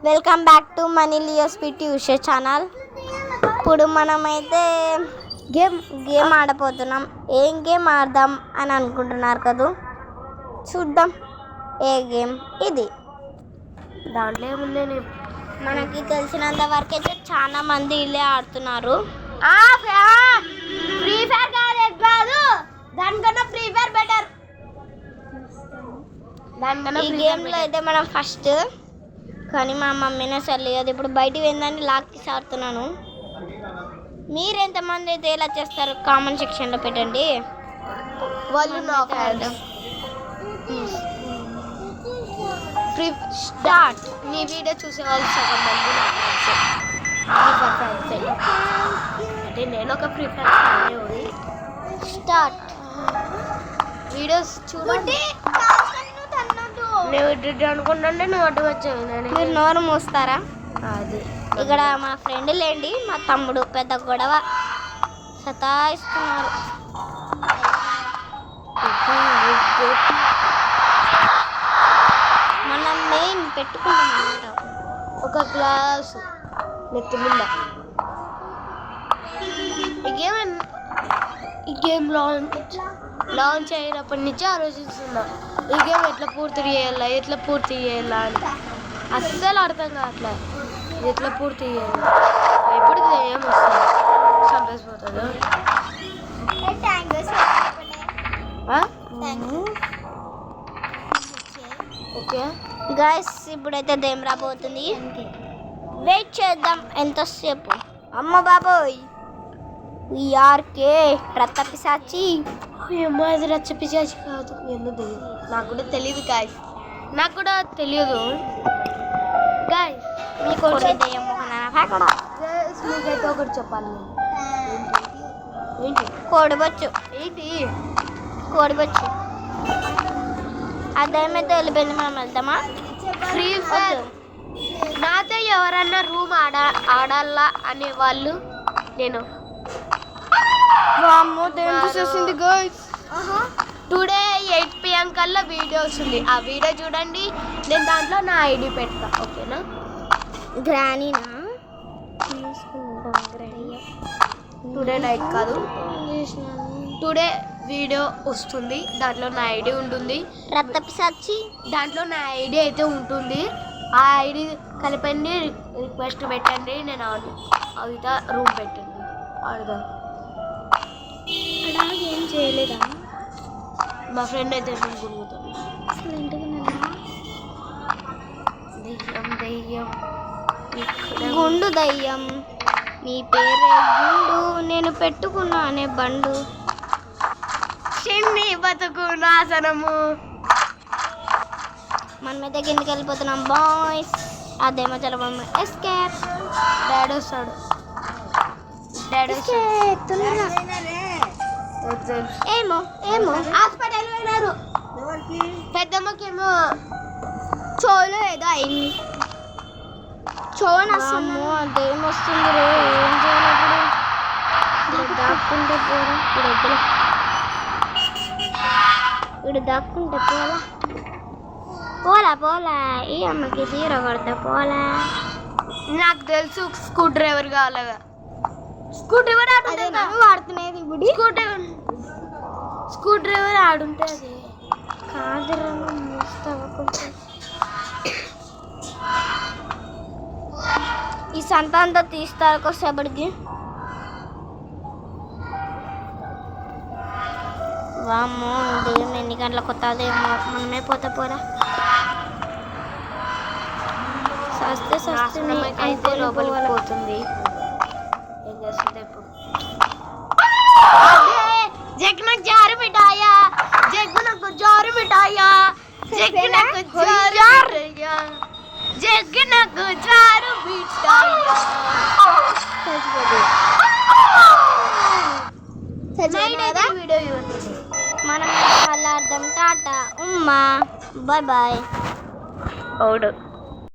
Welcome back to మనీ లియోస్ PT Usha channel. ఇప్పుడు మనమైతే గేమ్ ఆడబోతున్నాం. ఏం గేమ్ ఆడదాం అని అనుకుంటున్నారు కదా, చూద్దాం. ఏ గేమ్ ఇది? దాంట్లో ఏముంది? మనకి తెలిసినంత వరకు అయితే చాలా మంది ఇల్లే ఆడుతున్నారు. ఫ్రీ ఫైర్ కాదు, దానికన్నా ఫ్రీ ఫైర్ బెటర్. ఈ గేమ్లో అయితే మనం ఫస్ట్, కానీ మా మమ్మీనే సర్లేదు ఇప్పుడు బయటికి పోయిందని లాక్కి సాడుతున్నాను. మీరు ఎంతమంది అయితే ఎలా చేస్తారు కామెంట్ సెక్షన్లో పెట్టండి. వాళ్ళు స్టార్ట్. నీ వీడియో చూసే వాళ్ళు సగం మంది అంటే నేను ఒక ఫ్రీ ఫైర్ స్టార్ట్. వీడియోస్ చూడండి. నువ్వు ఇటు అనుకుంటుంటే నువ్వు అటు వచ్చావు. మీరు నోరు మూస్తారా? అది ఇక్కడ మా ఫ్రెండ్ లేండి, మా తమ్ముడు పెద్ద గొడవ సతాయిస్తున్నారు. మనం మెయిన్ పెట్టుకుంటాం అన్నమాట ఒక గ్లాసు నెత్తి మీద. ఈ గేమ్ లాంచ్ అయినప్పటి నుంచి ఆలోచిస్తున్నా ఈ గేమ్ ఎట్లా పూర్తి చేయాలా అని. అస్సలు అర్థం కావట్లే ఎట్లా పూర్తి చేయాలి. ఎప్పుడు ఏం వస్తుంది సంపేసిపోతుందో. ఓకే గైస్, ఇప్పుడైతే దేమ్ రాబోతుంది. వెయిట్ చేద్దాం ఎంతసేపు. అమ్మ బాబోయ్, వీఆర్కే రక్తపిశాచి. అది రచ్చపిశాచి కాదు, ఎందుకు నాకు కూడా తెలియదు గాయస్, నాకు కూడా తెలియదు గాయస్. మీకైతే ఒకటి చెప్పాలి. ఏంటి? కోడిబొచ్చు. ఏంటి కోడిబొచ్చు? అదేమైతే వెళ్ళిపోయింది, మనం వెళ్తామా? ఫ్రీ ఫైర్ నాతో ఎవరన్నా రూమ్ ఆడాలా అనే వాళ్ళు నేను టుడే 8 PM కల్లా వీడియో వస్తుంది. ఆ వీడియో చూడండి, నేను దాంట్లో నా ఐడి పెడతా. ఓకేనా? గ్రానీనా? టుడే నైట్ కాదు, టుడే వీడియో వస్తుంది. దాంట్లో నా ఐడి ఉంటుంది. రక్తపిశాచి దాంట్లో నా ఐడి అయితే ఉంటుంది. ఆ ఐడి కలిపండి, రిక్వెస్ట్ పెట్టండి, నేను అవుతా రూమ్ పెట్టండి. ఆడదాం. ఏం చేయలేదా? మా ఫ్రెండ్ అయితే గురుగుతాడు. దయ్యం గుండు దయ్యం. మీ పేరే గుండు, నేను పెట్టుకున్నానే బండు. చిన్ని బతుకు నాశనము. మనమైతే కిందకి వెళ్ళిపోతున్నాం బాయ్స్. అదేమో చలపడం ఎస్కేప్. డాడీ వస్తాడు. ఏమో హాస్పిటల్ పోయినారు. పెద్దమ్మకేమో చోలో ఏదో అయింది. చోనమ్మో అదేం వస్తుంది రే, ఏం చేయాలి ఇప్పుడు? దాక్కుంటే పోరా, ఇప్పుడు దాక్కుంటే పోలా ఈ అమ్మకి తీర కొడతా పోలా. నాకు తెలుసు స్క్రూ డ్రైవర్ కావాలగా. స్క్రూ డ్రైవర్ వాడుతున్నది ఇప్పుడు. స్క్రూ డ్రైవర్ ఆడుంటే అది కాదురా, మూస్తావా కొంచెం. ఈ సంత అంతా తీస్తారు కొసేపటికి. వామ్మో, దెయ్యం ఎన్ని గంటలకు వస్తుందేమో, మనమే పోరా. అయితే లోపలికి పోతుంది. ఏం చేస్తుంది ఇప్పుడు? జగ్ నాకు జారు మిఠాయా, జగ్ నాకు జారు మిఠాయా, జగ్ నాకు జారయ్యా, జగ్ నాకు జారు మిఠాయా. మనం మళ్ళీ అర్థం. టాటా ఉమ్మా, బాయ్ బాయ్. అవుడు.